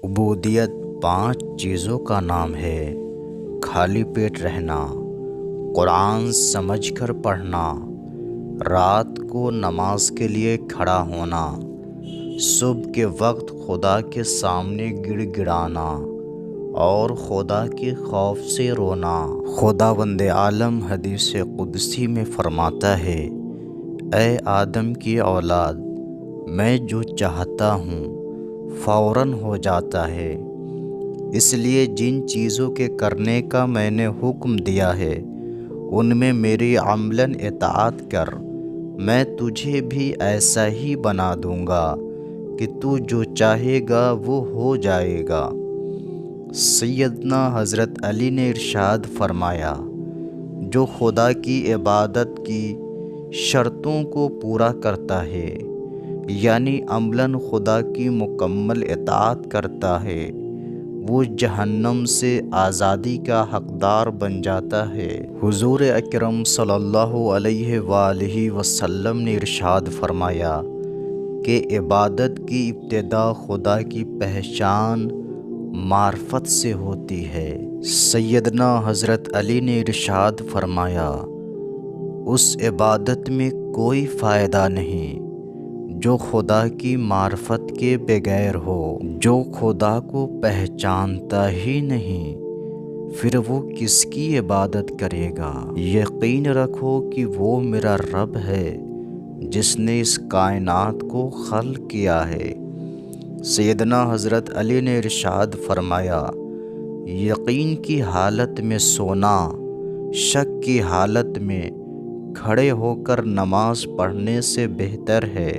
عبودیت 5 چیزوں کا نام ہے: خالی پیٹ رہنا، قرآن سمجھ کر پڑھنا، رات کو نماز کے لیے کھڑا ہونا، صبح کے وقت خدا کے سامنے گڑ گڑانا اور خدا کے خوف سے رونا۔ خداوند عالم حدیث قدسی میں فرماتا ہے: اے آدم کی اولاد، میں جو چاہتا ہوں فوراً ہو جاتا ہے، اس لیے جن چیزوں کے کرنے کا میں نے حکم دیا ہے ان میں میری عملاً اطاعت کر، میں تجھے بھی ایسا ہی بنا دوں گا کہ تو جو چاہے گا وہ ہو جائے گا۔ سیدنا حضرت علی نے ارشاد فرمایا: جو خدا کی عبادت کی شرطوں کو پورا کرتا ہے، یعنی عملاً خدا کی مکمل اطاعت کرتا ہے، وہ جہنم سے آزادی کا حقدار بن جاتا ہے۔ حضور اکرم صلی اللہ علیہ وآلہ وسلم نے ارشاد فرمایا کہ عبادت کی ابتدا خدا کی پہچان معرفت سے ہوتی ہے۔ سیدنا حضرت علی نے ارشاد فرمایا: اس عبادت میں کوئی فائدہ نہیں جو خدا کی معرفت کے بغیر ہو۔ جو خدا کو پہچانتا ہی نہیں پھر وہ کس کی عبادت کرے گا؟ یقین رکھو کہ وہ میرا رب ہے جس نے اس کائنات کو خلق کیا ہے۔ سیدنا حضرت علی نے ارشاد فرمایا: یقین کی حالت میں سونا شک کی حالت میں کھڑے ہو کر نماز پڑھنے سے بہتر ہے۔